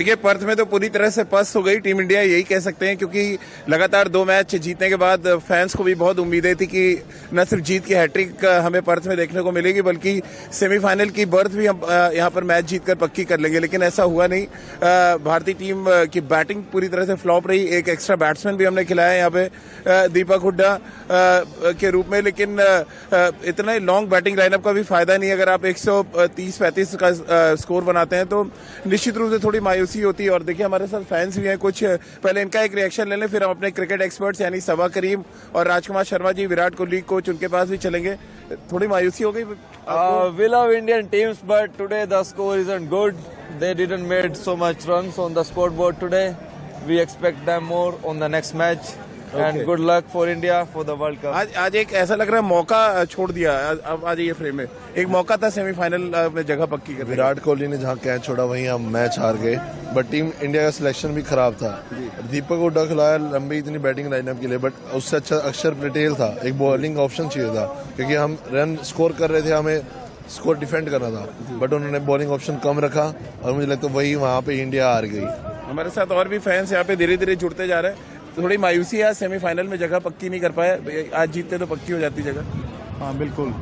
देखिए पर्थ में तो पूरी तरह से पस्त हो गई टीम इंडिया, यही कह सकते हैं, क्योंकि लगातार 2 मैच जीतने के बाद फैंस को भी बहुत उम्मीदें थी कि न सिर्फ जीत की हैट्रिक हमें पर्थ में देखने को मिलेगी बल्कि सेमीफाइनल की बर्थ भी हम यहाँ पर मैच जीतकर पक्की कर लेंगे, लेकिन ऐसा हुआ नहीं। भारतीय टीम की बैटिंग पूरी तरह से फ्लॉप रही। एक एक्स्ट्रा बैट्समैन भी हमने खिलाया यहाँ पे दीपक हुड्डा के रूप में, लेकिन इतना ही लॉन्ग बैटिंग लाइनअप का भी फायदा नहीं। अगर आप 130-35 का स्कोर बनाते हैं तो निश्चित रूप से थोड़ी मायूसी होती है। और देखिए हमारे साथ फैंस भी हैं कुछ, पहले इनका एक रिएक्शन ले लें, फिर हम अपने क्रिकेट एक्सपर्ट्स यानी सबा करीम और राजकुमार शर्मा जी, विराट कोहली कोच, उनके पास भी चलेंगे। थोड़ी मायूसी हो गई? We love Indian teams, but today the score isn't good. They didn't made so much runs on the scoreboard today. We expect them more on the next match. And good luck for India for the World Cup. आज एक ऐसा लग रहा है मौका छोड़ दिया। अब आज ये फ्रेम में एक मौका था सेमीफाइनल में जगह पक्की कर। विराट कोहली ने जहां कैच छोड़ा वहीं हम मैच हार गए, बट टीम इंडिया का सिलेक्शन भी खराब था। दीपक हुड्डा खिलाया लंबी इतनी बैटिंग लाइनअप के लिए, बट उससे अच्छा अक्षर पटेल था। एक बॉलिंग ऑप्शन चाहिए था क्योंकि हम रन स्कोर कर रहे थे, हमें स्कोर डिफेंड करना था, बट उन्होंने बॉलिंग ऑप्शन कम रखा और मुझे लगता है वही वहां पे इंडिया हार गई। हमारे साथ और भी फैंस यहाँ पे धीरे धीरे जुड़ते जा रहे हैं। थोड़ी मायूसी है, सेमीफाइनल में जगह पक्की नहीं कर पाए। आज जीतते तो पक्की हो जाती जगह। हाँ बिल्कुल,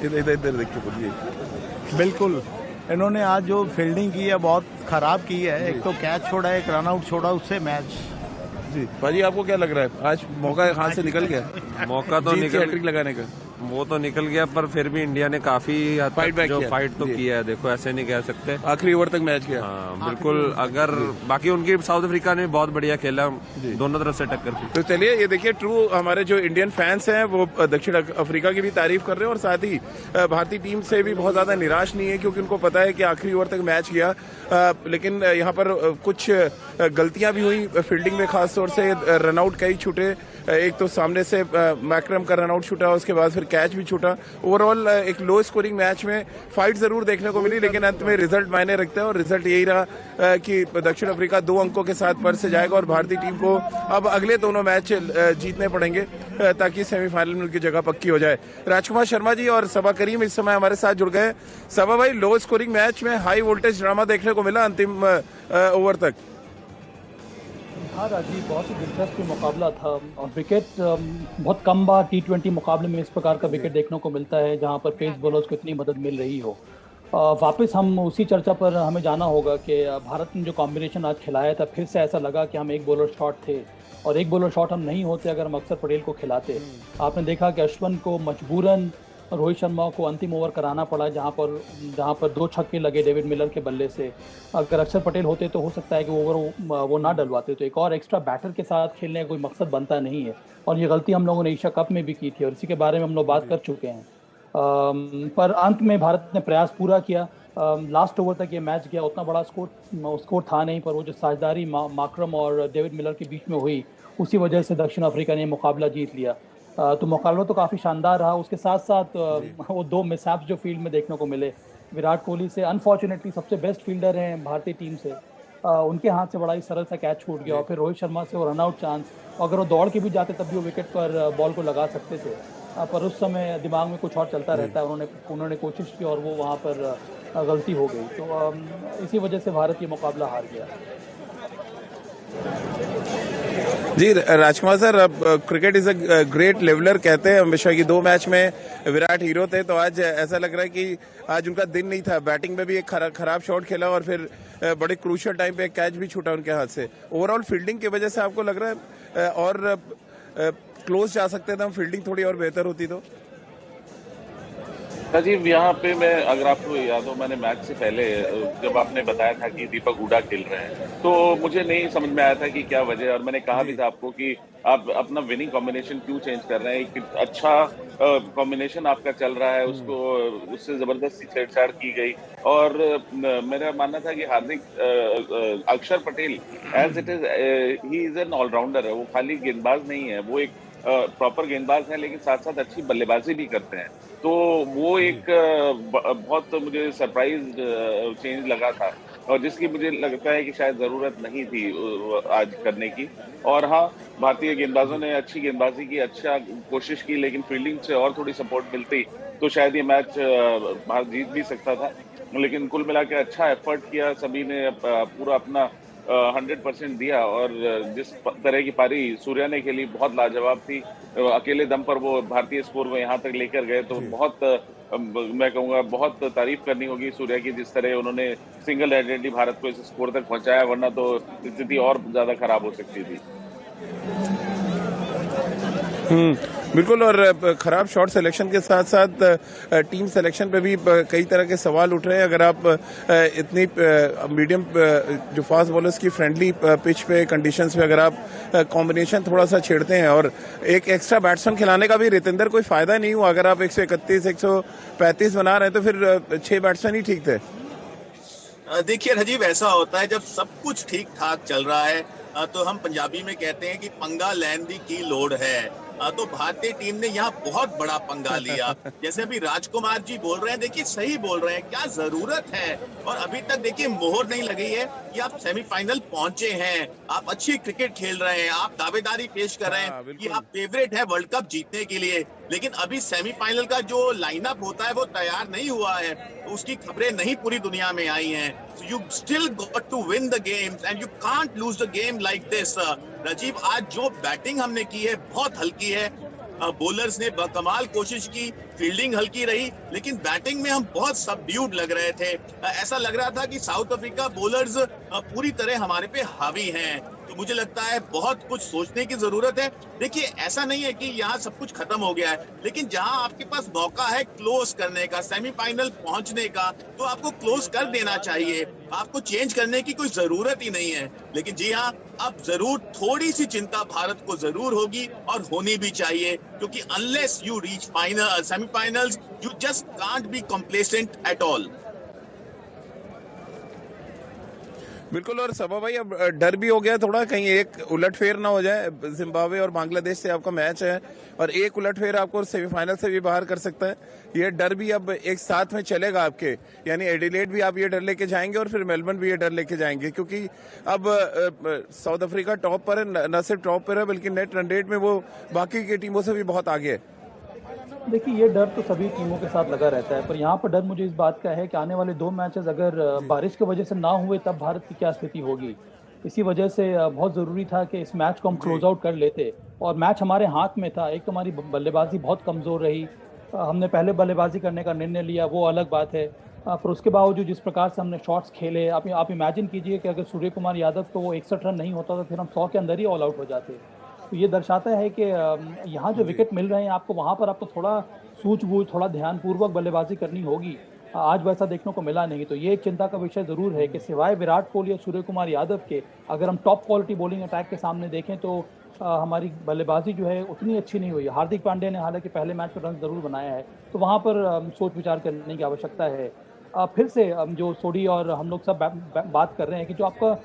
इधर देखिए बोलिए। बिल्कुल इन्होंने आज जो फील्डिंग की है बहुत खराब की है। एक तो कैच छोड़ा, एक रन आउट छोड़ा, उससे मैच। जी भाजी, आपको क्या लग रहा है? आज मौका हाथ से निकल गया? मौका तो निकल, हैट्रिक लगाने का वो तो निकल गया, पर फिर भी इंडिया ने काफी फाइट तो किया है। देखो ऐसे नहीं कह सकते, आखिरी ओवर तक मैच किया। हाँ बिल्कुल। अगर बाकी उनकी साउथ अफ्रीका ने बहुत बढ़िया खेला, दोनों तरफ से टक्कर थी। तो चलिए ये देखिए, ट्रू हमारे जो इंडियन फैंस हैं वो दक्षिण अफ्रीका की भी तारीफ कर रहे हैं और साथ ही भारतीय टीम से भी बहुत ज्यादा निराश नहीं है, क्योंकि उनको पता है कि आखिरी ओवर तक मैच किया। लेकिन यहाँ पर कुछ गलतियां भी हुई फील्डिंग में, खासतौर से रनआउट कई छूटे। एक तो सामने से मैक्रम का रनआउट छूटा, उसके बाद फिर कैच भी छूटा। ओवरऑल एक लो स्कोरिंग मैच में फाइट जरूर देखने को मिली, लेकिन अंत में रिजल्ट मायने रखता है और रिजल्ट यही रहा कि दक्षिण अफ्रीका 2 अंकों के साथ पर्थ से जाएगा और भारतीय टीम को अब अगले दोनों मैच जीतने पड़ेंगे ताकि सेमीफाइनल में उनकी जगह पक्की हो जाए। राजकुमार शर्मा जी और सबा करीम इस समय हमारे साथ जुड़ गए। सबा भाई, लो स्कोरिंग मैच में हाई वोल्टेज ड्रामा देखने को मिला अंतिम ओवर तक। हाँ राजीव, बहुत ही दिलचस्प मुकाबला था और विकेट बहुत कम बार T20 मुकाबले में इस प्रकार का विकेट देखने को मिलता है जहाँ पर पेस बॉलर्स को इतनी मदद मिल रही हो। वापस हम उसी चर्चा पर हमें जाना होगा कि भारत ने जो कॉम्बिनेशन आज खिलाया था, फिर से ऐसा लगा कि हम एक बॉलर शॉट थे और एक बॉलर शॉट हम नहीं होते अगर हम अक्षर पटेल को खिलाते। आपने देखा कि अश्विन को मजबूरन रोहित शर्मा को अंतिम ओवर कराना पड़ा, जहां पर 2 छक्के लगे डेविड मिलर के बल्ले से। अगर अक्षर पटेल होते तो हो सकता है कि ओवर वो ना डलवाते, तो एक और एक्स्ट्रा बैटर के साथ खेलने का कोई मकसद बनता नहीं है। और ये गलती हम लोगों ने एशिया कप में भी की थी और इसी के बारे में हम लोग बात कर चुके हैं। पर अंत में भारत ने प्रयास पूरा किया। लास्ट ओवर तक ये मैच गया, उतना बड़ा स्कोर था नहीं, पर वो जो साझेदारी माकरम और डेविड मिलर के बीच में हुई, उसी वजह से दक्षिण अफ्रीका ने मुकाबला जीत लिया। तो मुकाबला तो काफ़ी शानदार रहा। उसके साथ साथ वो 2 मिसहैप्स जो फील्ड में देखने को मिले, विराट कोहली से अनफॉर्चुनेटली सबसे बेस्ट फील्डर हैं भारतीय टीम से, उनके हाथ से बड़ा ही सरल सा कैच छूट गया और फिर रोहित शर्मा से वो रनआउट चांस, अगर वो दौड़ के भी जाते तब भी वो विकेट पर बॉल को लगा सकते थे, पर उस समय दिमाग में कुछ और चलता रहता है। उन्होंने कोशिश की और वो वहाँ पर गलती हो गई, तो इसी वजह से भारत ये मुकाबला हार गया। जी राजकुमार सर, अब cricket is a great leveller कहते हैं हमेशा कि 2 मैच में विराट हीरो थे, तो आज ऐसा लग रहा है कि आज उनका दिन नहीं था। बैटिंग में भी एक खराब शॉट खेला और फिर बड़े क्रूशियल टाइम पे एक कैच भी छूटा उनके हाथ से। ओवरऑल फील्डिंग की वजह से आपको लग रहा है और क्लोज जा सकते थे हम, फील्डिंग थोड़ी और बेहतर होती तो? राजीव, यहाँ पे मैं, अगर आपको याद हो, मैंने मैच से पहले जब आपने बताया था कि दीपक हुड्डा खेल रहे हैं, तो मुझे नहीं समझ में आया था कि क्या वजह, और मैंने कहा भी था आपको कि आप अपना विनिंग कॉम्बिनेशन क्यों चेंज कर रहे हैं। एक अच्छा कॉम्बिनेशन आपका चल रहा है, उससे जबरदस्ती छेड़छाड़ की गई। और मेरा मानना था कि Hardik Akshar Patel as it is, he is an allrounder है, वो खाली गेंदबाज नहीं है, वो एक प्रॉपर गेंदबाज है, लेकिन साथ साथ अच्छी बल्लेबाजी भी करते हैं। तो वो एक बहुत मुझे सरप्राइज चेंज लगा था और जिसकी मुझे लगता है कि शायद जरूरत नहीं थी आज करने की। और हाँ, भारतीय गेंदबाजों ने अच्छी गेंदबाजी की, अच्छा कोशिश की, लेकिन फील्डिंग से और थोड़ी सपोर्ट मिलती तो शायद ये मैच भारत जीत भी सकता था। लेकिन कुल मिला के अच्छा एफर्ट किया सभी ने, पूरा अपना 100% दिया। और जिस तरह की पारी सूर्या ने खेली बहुत लाजवाब थी। अकेले दम पर वो भारतीय स्कोर को यहाँ तक लेकर गए, तो बहुत मैं कहूँगा बहुत तारीफ करनी होगी सूर्या की, जिस तरह उन्होंने सिंगल हैंडेडली भारत को इस स्कोर तक पहुंचाया, वरना तो स्थिति और ज्यादा खराब हो सकती थी। बिल्कुल। और खराब शॉट सिलेक्शन के साथ साथ टीम सिलेक्शन पे भी कई तरह के सवाल उठ रहे हैं। अगर आप इतनी मीडियम जो फास्ट बॉलर्स की फ्रेंडली पिच पे कंडीशंस पे अगर आप कॉम्बिनेशन थोड़ा सा छेड़ते हैं और एक एक्स्ट्रा बैट्समैन खिलाने का भी रितेंद्र कोई फायदा नहीं हुआ। अगर आप 131 135 बना रहे हैं तो फिर 6 बैट्समैन ही ठीक थे। देखिए राजीव, ऐसा होता है जब सब कुछ ठीक ठाक चल रहा है तो हम पंजाबी में कहते हैं कि पंगा लैन दी की लोड है। तो भारतीय टीम ने यहाँ बहुत बड़ा पंगा लिया। जैसे अभी राजकुमार जी बोल रहे हैं, देखिए सही बोल रहे हैं, क्या जरूरत है। और अभी तक देखिए मोहर नहीं लगी है कि आप सेमीफाइनल पहुंचे हैं, आप अच्छी क्रिकेट खेल रहे हैं, आप दावेदारी पेश कर रहे हैं कि आप फेवरेट है वर्ल्ड कप जीतने के लिए। लेकिन अभी सेमीफाइनल का जो लाइनअप होता है वो तैयार नहीं हुआ है, उसकी खबरें नहीं पूरी दुनिया में आई हैं। So you still got to win the games and you can't lose the game like this. Rajiv, आज जो बैटिंग हमने की है बहुत हल्की है। बॉलर्स ने बकमाल कोशिश की, फील्डिंग हल्की रही, लेकिन बैटिंग में हम बहुत सबड्यूड लग रहे थे। ऐसा लग रहा था कि साउथ अफ्रीका बॉलर्स पूरी तरह हमारे पे हावी हैं। तो मुझे लगता है बहुत कुछ सोचने की जरूरत है। देखिए ऐसा नहीं है कि यहाँ सब कुछ खत्म हो गया है, लेकिन जहाँ आपके पास मौका है क्लोज करने का, सेमीफाइनल पहुंचने का, तो आपको क्लोज कर देना चाहिए। आपको चेंज करने की कोई जरूरत ही नहीं है। लेकिन जी हाँ, अब जरूर थोड़ी सी चिंता भारत को जरूर होगी और होनी भी चाहिए, क्योंकि unless you reach final semifinals you just can't be complacent at all. बिल्कुल। और सभा भाई अब डर भी हो गया थोड़ा, कहीं एक उलटफेर ना हो जाए। जिम्बाब्वे और बांग्लादेश से आपका मैच है और एक उलटफेर आपको सेमीफाइनल से भी बाहर कर सकता है। ये डर भी अब एक साथ में चलेगा आपके, यानी एडिलेड भी आप ये डर लेके जाएंगे और फिर मेलबर्न भी ये डर लेके जाएंगे, क्योंकि अब साउथ अफ्रीका टॉप पर है, न सिर्फ टॉप पर है बल्कि नेट रन रेट में वो बाकी की टीमों से भी बहुत आगे है। देखिए ये डर तो सभी टीमों के साथ लगा रहता है, पर यहाँ पर डर मुझे इस बात का है कि आने वाले 2 मैचेस अगर बारिश की वजह से ना हुए तब भारत की क्या स्थिति होगी। इसी वजह से बहुत ज़रूरी था कि इस मैच को हम क्लोज आउट कर लेते और मैच हमारे हाथ में था। एक तो हमारी बल्लेबाजी बहुत कमज़ोर रही, हमने पहले बल्लेबाजी करने का निर्णय लिया, वो अलग बात है। पर उसके बावजूद जिस प्रकार से हमने शॉट्स खेले, आप इमेजिन कीजिए कि अगर सूर्य कुमार यादव को वो 61 रन नहीं होता तो फिर हम 100 के अंदर ही ऑल आउट हो जाते। तो ये दर्शाता है कि यहाँ जो विकेट मिल रहे हैं आपको, वहाँ पर आपको थोड़ा सूझबूझ, थोड़ा ध्यानपूर्वक बल्लेबाजी करनी होगी। आज वैसा देखने को मिला नहीं। तो ये एक चिंता का विषय ज़रूर है कि सिवाय विराट कोहली और सूर्य कुमार यादव के अगर हम टॉप क्वालिटी बॉलिंग अटैक के सामने देखें तो हमारी बल्लेबाजी जो है उतनी अच्छी नहीं हुई। हार्दिक पांड्या ने हालांकि पहले मैच में रन ज़रूर बनाया है, तो वहाँ पर सोच विचार करने की आवश्यकता है। फिर से जो सोडी और हम लोग सब बात कर रहे हैं कि जो आपका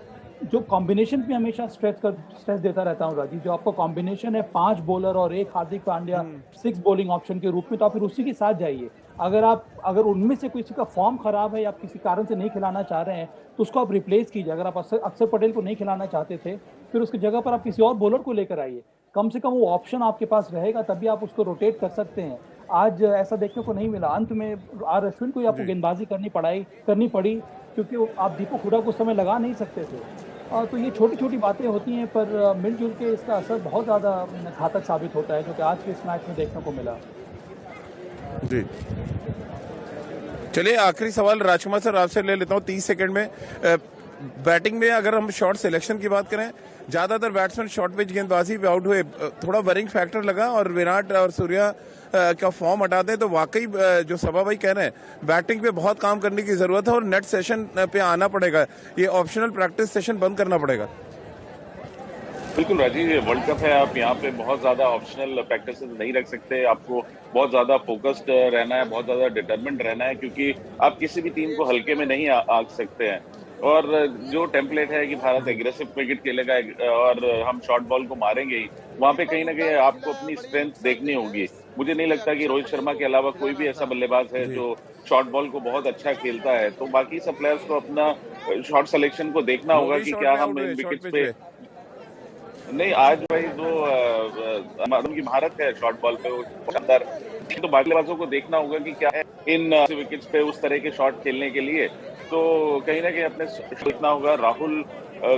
जो कॉम्बिनेशन पे हमेशा स्ट्रेस देता रहता हूँ राजीव, जो आपका कॉम्बिनेशन है 5 बॉलर और 1 हार्दिक पांड्या 6 बॉलिंग ऑप्शन के रूप में, तो आप फिर उसी के साथ जाइए। अगर उनमें से किसी का फॉर्म खराब है या आप किसी कारण से नहीं खिलाना चाह रहे हैं तो उसको आप रिप्लेस कीजिए। अगर आप अक्षर पटेल को नहीं खिलाना चाहते थे फिर उसकी जगह पर आप किसी और बॉलर को लेकर आइए। कम से कम वो ऑप्शन आपके पास रहेगा, तभी आप उसको रोटेट कर सकते हैं। आज ऐसा देखने को नहीं मिला। अंत में आर अश्विन को ही आपको गेंदबाजी करनी पड़ी, क्योंकि आप दीपक हुडा को समय लगा नहीं सकते थे। तो ये छोटी छोटी बातें होती हैं, पर मिलजुल के इसका असर बहुत ज़्यादा घातक साबित होता है, जो कि आज के इस मैच में देखने को मिला। जी चलिए, आखिरी सवाल राजकुमार सर आपसे ले लेता हूँ 30 सेकंड में। बैटिंग में अगर हम शॉट सिलेक्शन की बात करें, ज्यादातर बैट्समैन शॉर्ट पिच गेंदबाजी पे आउट हुए, थोड़ा वरिंग फैक्टर लगा और विराट और सूर्या का फॉर्म हटा दें तो वाकई जो सभा भाई कह रहे हैं बैटिंग पे बहुत काम करने की जरूरत है और नेट सेशन पे आना पड़ेगा। ये ऑप्शनल प्रैक्टिस सेशन बंद करना पड़ेगा। बिल्कुल राजीव, ये वर्ल्ड कप है, आप यहाँ पे बहुत ज्यादा ऑप्शनल प्रैक्टिस नहीं रख सकते। आपको बहुत ज्यादा फोकस्ड रहना है, बहुत ज्यादा डिटरमिन्ड रहना है, क्योंकि आप किसी भी टीम को हल्के में नहीं आंक सकते हैं। और जो टेम्पलेट है कि भारत एग्रेसिव क्रिकेट खेलेगा और हम शॉर्ट बॉल को मारेंगे ही, वहां पे कहीं ना कहीं आपको अपनी स्ट्रेंथ देखनी होगी। मुझे नहीं लगता कि रोहित शर्मा के अलावा कोई भी ऐसा बल्लेबाज है जो शॉर्ट बॉल को बहुत अच्छा खेलता है। तो बाकी सब प्लेयर्स को अपना शॉट सिलेक्शन को देखना होगा कि क्या हम इन विकेट्स पे नहीं, आज भाई मतलब की महारत है शॉर्ट बॉल पे, वो शानदार। तो बल्लेबाजों को देखना होगा कि क्या है इन विकेट्स पे उस तरह के शॉट खेलने के लिए। तो कहीं ना कहीं अपने देखना होगा।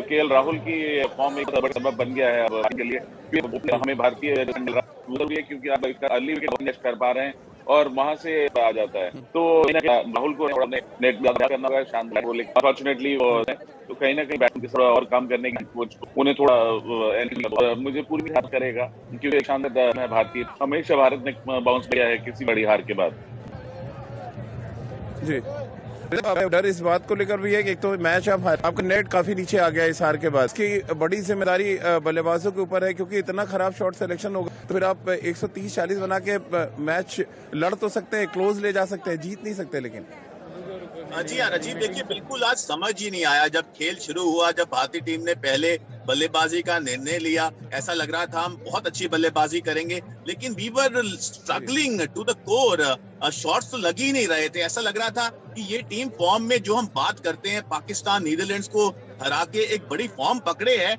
केएल राहुल की फॉर्म एक बड़ा सबब बन गया है अब के लिए, क्योंकि हमें भारतीय जरूरी है, क्योंकि आप अर्ली विकेट कर पा रहे हैं और वहां से आ जाता है। तो राहुल को नेट करना होगा शानदार। अनफॉर्चुनेटली तो कहीं ना कहीं बैटिंग थोड़ा और काम करने की कोच उन्हें थोड़ा मुझे पूरी याद करेगा, क्योंकि शानदार है भारतीय। हमेशा भारत ने बाउंस किया है किसी बड़ी हार के बाद। जी, डर इस बात को लेकर भी है कि एक तो मैच आपका नेट काफी नीचे आ गया इस हार के बाद। इसकी बड़ी जिम्मेदारी बल्लेबाजों के ऊपर है, क्योंकि इतना खराब शॉट सिलेक्शन होगा तो फिर आप 130-40 बना के मैच लड़ तो सकते हैं, क्लोज ले जा सकते हैं, जीत नहीं सकते। लेकिन जी हाँ राजीव, देखिए बिल्कुल आज समझ ही नहीं आया जब खेल शुरू हुआ, जब भारतीय टीम ने पहले बल्लेबाजी का निर्णय लिया। ऐसा लग रहा था हम बहुत अच्छी बल्लेबाजी करेंगे, लेकिन we were struggling to the core. Shots तो लग ही नहीं रहे थे। ऐसा लग रहा था कि ये टीम फॉर्म में, जो हम बात करते हैं पाकिस्तान नीदरलैंड्स को हरा के एक बड़ी फॉर्म पकड़े है,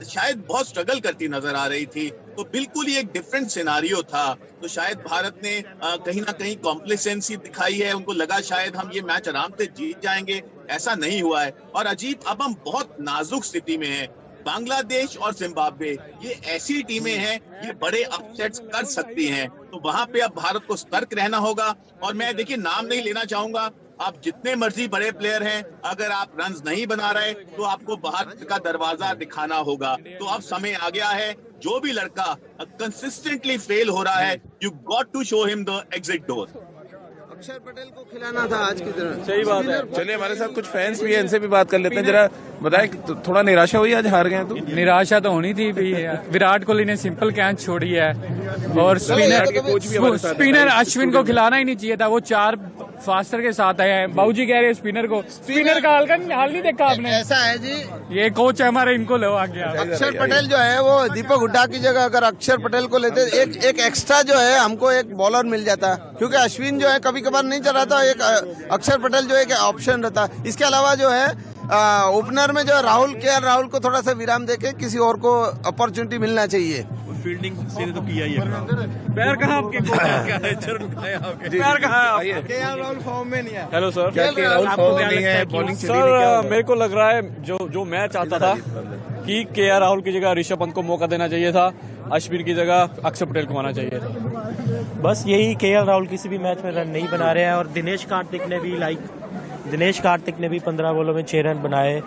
शायद बहुत स्ट्रगल करती नजर आ रही थी। तो बिल्कुल ही एक डिफरेंट सिनारियो था। तो शायद भारत ने कहीं ना कहीं कॉम्प्लेसेंसी दिखाई है, उनको लगा शायद हम ये मैच आराम से जीत जाएंगे। ऐसा नहीं हुआ है और अजीब, अब हम बहुत नाजुक स्थिति में हैं। बांग्लादेश और जिम्बाब्वे ये ऐसी टीमें हैं, ये बड़े अपसेट्स कर सकती हैं। तो वहां पे अब भारत को सतर्क रहना होगा। और मैं देखिए नाम नहीं लेना चाहूंगा, आप जितने मर्जी बड़े प्लेयर हैं, अगर आप रन्स नहीं बना रहे तो आपको बाहर का दरवाजा दिखाना होगा। तो अब समय आ गया है, जो भी लड़का कंसिस्टेंटली फेल हो रहा है, you got to show him the exit door. Akshar Patel को खिलाना था आज की तरह। सही बात है। चलिए, हमारे साथ कुछ फैंस भी हैं, इनसे भी बात कर लेते हैं। जरा बताएं, थोड़ा निराशा हुई आज हार गए तो? निराशा तो होनी थी भी। विराट कोहली ने सिंपल कैच छोड़ी है और स्पिनर अश्विन को खिलाना ही नहीं चाहिए था। वो 4 फास्टर के साथ आए हैं। बाबूजी कह रहे हैं स्पिनर को, स्पिनर का हाल नहीं देखा आपने? ऐसा है जी, ये कोच है हमारे, इनको लो आ गया। अक्षर पटेल जो है वो दीपक हुड्डा की जगह अगर अक्षर पटेल को लेते, एक एक्स्ट्रा जो है हमको एक बॉलर मिल जाता, क्योंकि अश्विन जो है कभी कभार नहीं चल रहा था। एक अक्षर पटेल जो एक ऑप्शन रहता। इसके अलावा जो है ओपनर में जो है राहुल को थोड़ा सा विराम देके किसी और को अपॉर्चुनिटी मिलना चाहिए। फील्डिंग से तो किया ही है। पैर कहाँ आपके? पैर कहाँ है आपके? केएल राहुल फॉर्म में नहीं है। हेलो सर, राहुल फॉर्म में नहीं है, बॉलिंग सर मेरे को लग रहा है जो मैच आता था कि केएल राहुल की जगह ऋषभ पंत को मौका देना चाहिए था, अश्विन की जगह अक्षर पटेल को आना चाहिए था। बस यही, केएल राहुल किसी भी मैच में रन नहीं बना रहे हैं और दिनेश कार्तिक ने भी 15 बॉलों में 6 रन बनाए।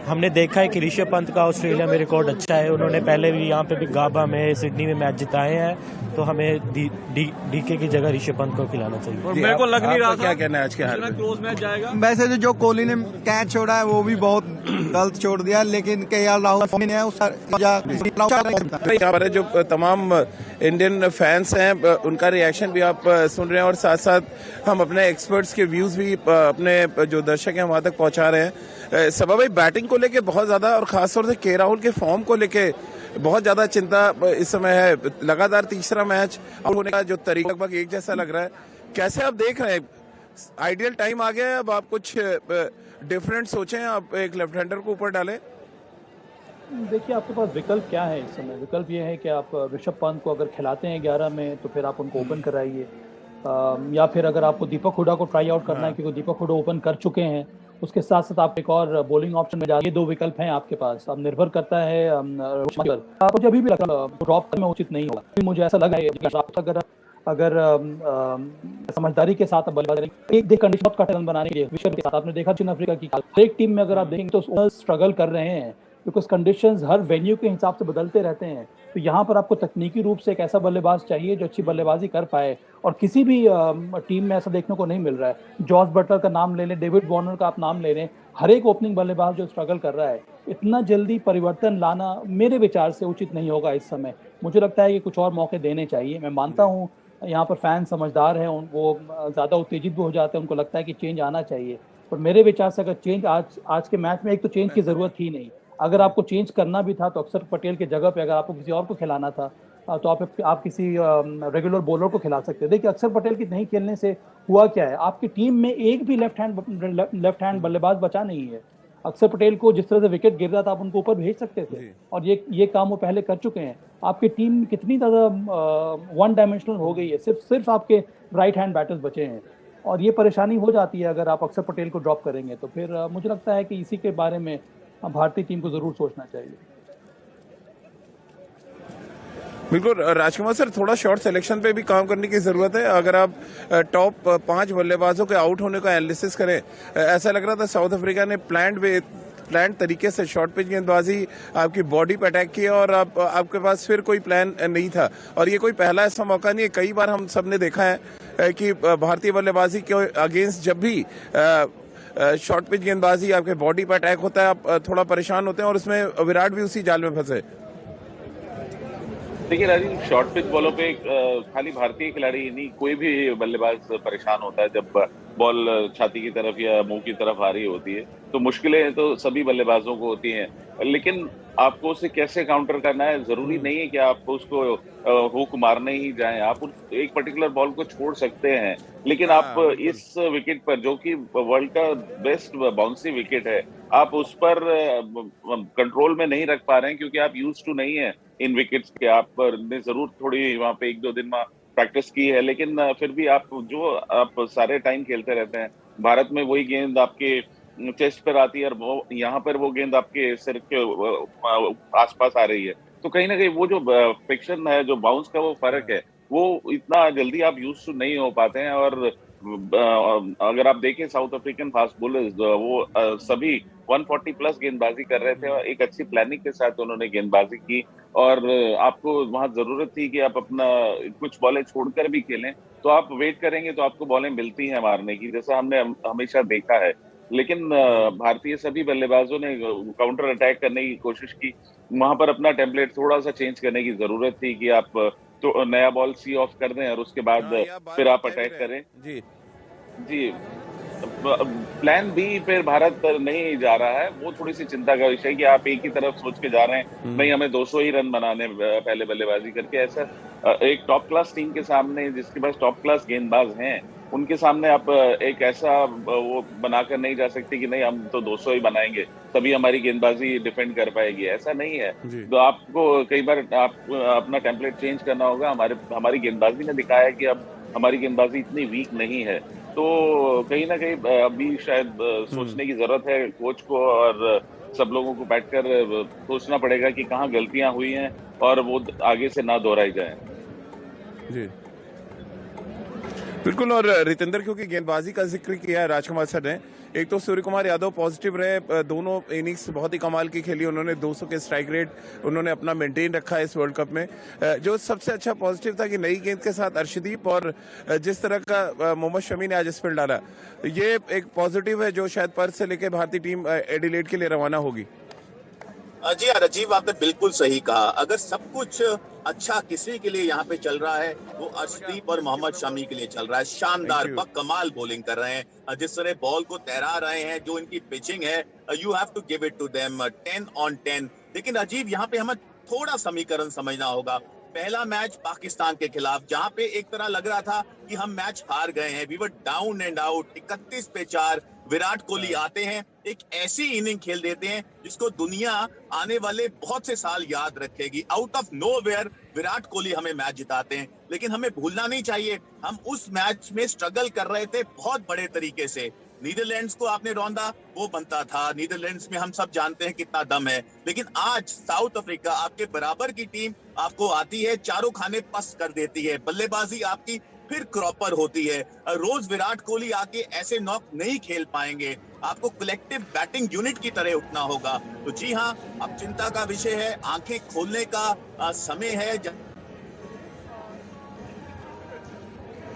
हमने देखा है कि ऋषभ पंत का ऑस्ट्रेलिया में रिकॉर्ड अच्छा है। उन्होंने पहले भी यहाँ पे भी गाबा में, सिडनी में मैच जिताए हैं। तो हमें डीके की जगह ऋषभ पंत को खिलाना चाहिए। और मेरे को लग नहीं रहा था क्या कहना है आज के हार में? क्लोज मैच जाएगा। वैसे जो कोहली ने कैच छोड़ा है वो भी बहुत गलत छोड़ दिया, लेकिन केएल राहुल फॉर्म में है। यहाँ पर जो तमाम इंडियन फैंस हैं उनका रिएक्शन भी आप सुन रहे हैं, और साथ साथ हम अपने एक्सपर्ट्स के व्यूज भी अपने जो दर्शक हैं वहां तक पहुंचा रहे हैं। सबा भाई, बैटिंग को लेके बहुत ज्यादा और खासतौर से केएल राहुल के फॉर्म को लेके बहुत ज्यादा चिंता इस समय है। लगातार तीसरा मैच होने का जो तरीका लगभग एक जैसा लग रहा है। कैसे आप देख रहे हैं? आइडियल टाइम आ गया है, अब आप कुछ डिफरेंट सोचें, आप एक लेफ्ट हैंडर को ऊपर डालें। देखिए, आपके पास विकल्प क्या है इस समय? विकल्प ये है कि आप ऋषभ पंत को अगर खिलाते हैं 11 में तो फिर आप उनको ओपन कराइए, या फिर अगर आपको दीपक हुड्डा को ट्राई आउट करना है, क्योंकि दीपक हुड्डा ओपन कर चुके हैं, उसके साथ साथ आप एक और बॉलिंग ऑप्शन में जाइए। 2 विकल्प हैं आपके पास। अब निर्भर करता है आपको जब भी ड्रॉप करना उचित नहीं होगा। मुझे ऐसा लगा है अगर समझदारी के साथ बल्लेबाजी एक कंडीशन का रन बनाने के लिए विश्व के साथ, आपने देखा दक्षिण अफ्रीका की एक टीम में अगर आप देखेंगे तो स्ट्रगल कर रहे हैं, बिकॉज कंडीशंस हर वेन्यू के हिसाब से बदलते रहते हैं। तो यहाँ पर आपको तकनीकी रूप से एक ऐसा बल्लेबाज चाहिए जो अच्छी बल्लेबाजी कर पाए, और किसी भी टीम में ऐसा देखने को नहीं मिल रहा है। जॉस बटलर का नाम ले लें, डेविड वार्नर का आप नाम ले लें, हर एक ओपनिंग बल्लेबाज जो स्ट्रगल कर रहा है। इतना जल्दी परिवर्तन लाना मेरे विचार से उचित नहीं होगा इस समय। मुझे लगता है कि कुछ और मौके देने चाहिए। मैं मानता हूँ यहाँ पर फैन समझदार हैं, वो ज़्यादा उत्तेजित भी हो जाते हैं, उनको लगता है कि चेंज आना चाहिए। पर मेरे विचार से अगर चेंज आज के मैच में, एक तो चेंज की ज़रूरत थी नहीं। अगर आपको चेंज करना भी था तो अक्षर पटेल की जगह पे अगर आपको किसी और को खिलाना था तो आप किसी रेगुलर बॉलर को खिला सकते। देखिए, अक्षर पटेल की नहीं खेलने से हुआ क्या है, आपकी टीम में एक भी लेफ्ट हैंड बल्लेबाज बचा नहीं है। अक्षर पटेल को जिस तरह से विकेट गिर रहा था आप उनको ऊपर भेज सकते थे, और ये काम वो पहले कर चुके हैं। आपकी टीम कितनी ज़्यादा वन डायमेंशनल हो गई है, सिर्फ आपके राइट हैंड बैटर्स बचे हैं, और ये परेशानी हो जाती है अगर आप अक्षर पटेल को ड्रॉप करेंगे। तो फिर मुझे लगता है कि इसी के बारे में भारतीय टीम को ज़रूर सोचना चाहिए। बिल्कुल राजकुमार सर, थोड़ा शॉट सिलेक्शन पे भी काम करने की जरूरत है। अगर आप टॉप 5 बल्लेबाजों के आउट होने का एनालिसिस करें, ऐसा लग रहा था साउथ अफ्रीका ने प्लान तरीके से शॉर्ट पिच गेंदबाजी आपकी बॉडी पे अटैक किया, और आपके पास फिर कोई प्लान नहीं था। और ये कोई पहला ऐसा मौका नहीं है, कई बार हम सब ने देखा है कि भारतीय बल्लेबाजी के अगेंस्ट जब भी शॉर्ट पिच गेंदबाजी आपके बॉडी पे अटैक होता है, आप थोड़ा परेशान होते हैं, और उसमें विराट भी उसी जाल में फंसे। देखिए राजीव, शॉर्ट पिच बॉलों पे खाली भारतीय खिलाड़ी नहीं, कोई भी बल्लेबाज परेशान होता है जब बॉल छाती की तरफ या मुंह की तरफ आ रही होती है। तो मुश्किलें तो सभी बल्लेबाजों को होती हैं, लेकिन आपको उसे कैसे काउंटर करना है, जरूरी नहीं है कि आप उसको हुक मारने ही जाएं। आप एक पर्टिकुलर बॉल को छोड़ सकते हैं, लेकिन आप इस विकेट पर, जो कि वर्ल्ड का बेस्ट बाउंसी विकेट है, आप उस पर कंट्रोल में नहीं रख पा रहे हैं, क्योंकि आप यूज टू नहीं है इन विकेट्स के। आप ने जरूर थोड़ी वहां पे 1-2 दिन में प्रैक्टिस की है, लेकिन फिर भी आप सारे टाइम खेलते रहते हैं। भारत में वही गेंद आपके चेस्ट पर आती है, और यहाँ पर वो गेंद आपके सिर के आसपास आ रही है। तो कहीं ना कहीं वो जो फ्रिक्शन है, जो बाउंस का वो फर्क है, वो इतना जल्दी आप यूज टू नहीं हो पाते हैं। और अगर आप देखें साउथ अफ्रीकन फास्ट बॉलर्स, वो सभी 140 प्लस गेंदबाजी कर रहे थे, और एक अच्छी प्लानिंग के साथ उन्होंने गेंदबाजी की। और आपको वहां जरूरत थी कि आप अपना कुछ बॉलें छोड़कर भी खेलें, तो आप वेट करेंगे तो आपको बॉलें मिलती हैं मारने की, जैसा हमने हमेशा देखा है। लेकिन भारतीय सभी बल्लेबाजों ने काउंटर अटैक करने की कोशिश की। वहां पर अपना टेम्पलेट थोड़ा सा चेंज करने की जरूरत थी कि आप तो नया बॉल सी ऑफ कर दें और उसके बाद फिर आप अटैक करें। जी, प्लान बी फिर भारत नहीं जा रहा है, वो थोड़ी सी चिंता का विषय है कि आप एक ही तरफ सोच के जा रहे हैं, नहीं हमें 200 ही रन बनाने पहले बल्लेबाजी करके। ऐसा एक टॉप क्लास टीम के सामने, जिसके पास टॉप क्लास गेंदबाज हैं, उनके सामने आप एक ऐसा वो बनाकर नहीं जा सकते कि नहीं हम तो 200 ही बनाएंगे तभी हमारी गेंदबाजी डिफेंड कर पाएगी। ऐसा नहीं है। तो आपको कई बार आप अपना टेम्पलेट चेंज करना होगा। हमारी गेंदबाजी ने दिखाया कि अब हमारी गेंदबाजी इतनी वीक नहीं है। तो कहीं ना कहीं अभी शायद सोचने की जरूरत है कोच को, और सब लोगों को बैठकर सोचना पड़ेगा कि कहाँ गलतियां हुई हैं और वो आगे से ना दोहराई जाए। जी बिल्कुल। और रितेंद्र, क्योंकि गेंदबाजी का जिक्र किया है राजकुमार सर ने, एक तो सूर्य कुमार यादव पॉजिटिव रहे, दोनों इनिंग्स बहुत ही कमाल की खेली उन्होंने, 200 के स्ट्राइक रेट उन्होंने अपना मेंटेन रखा है इस वर्ल्ड कप में। जो सबसे अच्छा पॉजिटिव था कि नई गेंद के साथ अर्शदीप और जिस तरह का मोहम्मद शमी ने आज स्पेल डाला, ये एक पॉजिटिव है जो शायद पर्थ से लेकर भारतीय टीम एडिलेड के लिए रवाना होगी। जी हाँ राजीव, आपने बिल्कुल सही कहा। अगर सब कुछ अच्छा किसी के लिए यहाँ पे चल रहा है, वो अर्शदीप और मोहम्मद शमी के लिए चल रहा है। शानदार कमाल बॉलिंग कर रहे हैं, जिस तरह बॉल को तैरा रहे हैं, जो इनकी पिचिंग है, you have to give it to them 10 on 10। लेकिन राजीव, यहाँ पे हमें थोड़ा समीकरण समझना होगा। पहला मैच पाकिस्तान के खिलाफ, जहां पे एक तरह लग रहा था कि हम मैच हार गए हैं, we were down and out, 31 पे 4, विराट कोहली आते हैं, एक ऐसी इनिंग खेल देते हैं जिसको दुनिया आने वाले बहुत से साल याद रखेगी। Out of nowhere Virat Kohli हमें मैच जिताते हैं। लेकिन हमें भूलना नहीं चाहिए, हम उस मैच में स्ट्रगल कर रहे थे बहुत बड़े तरीके से। नीदरलैंड्स को आपने रौंदा, वो बनता था। नीदरलैंड्स में हम सब जानते हैं कितना दम है। लेकिन आज साउथ अफ्रीका, आपके बराबर की टीम आपको आती है, चारों खाने पस्त कर देती है। बल्लेबाजी आपकी फिर क्रॉपर होती है। रोज विराट कोहली आके ऐसे नॉक नहीं खेल पाएंगे। आपको कलेक्टिव बैटिंग यूनिट की तरह उठना होगा। तो जी हाँ, अब चिंता का विषय है, आंखें खोलने का समय है।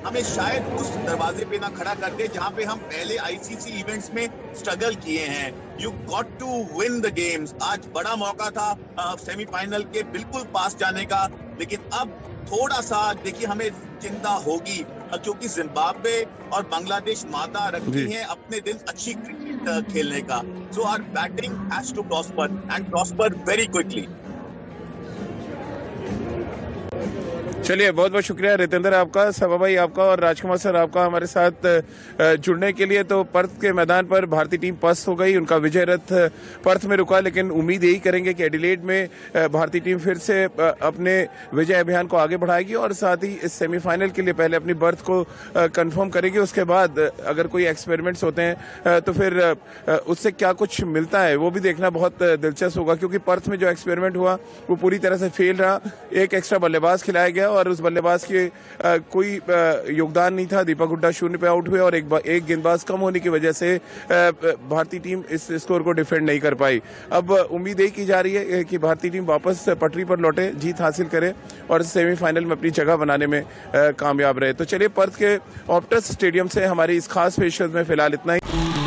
हमें शायद उस दरवाजे पे ना खड़ा कर दे जहां पे हम पहले आईसीसी इवेंट्स में स्ट्रगल किए हैं। You got to win the games. आज बड़ा मौका था सेमीफाइनल के बिल्कुल पास जाने का, लेकिन अब थोड़ा सा देखिए हमें चिंता होगी, क्योंकि जिम्बाब्वे और बांग्लादेश माता रखती हैं अपने दिन अच्छी क्रिकेट खेलने का। So our batting has to prosper and prosper very quickly. चलिए, बहुत बहुत शुक्रिया रितेंद्र आपका, सभा भाई आपका और राजकुमार सर आपका हमारे साथ जुड़ने के लिए। तो पर्थ के मैदान पर भारतीय टीम पस्त हो गई, उनका विजय रथ पर्थ में रुका, लेकिन उम्मीद यही करेंगे कि एडिलेड में भारतीय टीम फिर से अपने विजय अभियान को आगे बढ़ाएगी और साथ ही इस सेमीफाइनल के लिए पहले अपनी बर्थ को कंफर्म करेगी। उसके बाद अगर कोई एक्सपेरिमेंट्स होते हैं तो फिर उससे क्या कुछ मिलता है वो भी देखना बहुत दिलचस्प होगा, क्योंकि पर्थ में जो एक्सपेरिमेंट हुआ वो पूरी तरह से फेल रहा। एक एक्स्ट्रा बल्लेबाज खिलाया गया और उस बल्लेबाज के कोई योगदान नहीं था। दीपक हुड्डा 0 पे आउट हुए और एक गेंदबाज कम होने की वजह से भारतीय टीम इस स्कोर को डिफेंड नहीं कर पाई। अब उम्मीद यही की जा रही है कि भारतीय टीम वापस पटरी पर लौटे, जीत हासिल करे और सेमीफाइनल में अपनी जगह बनाने में कामयाब रहे। तो चलिए, पर्थ के ऑप्टस स्टेडियम से हमारी इस खास पेशकश में फिलहाल इतना ही।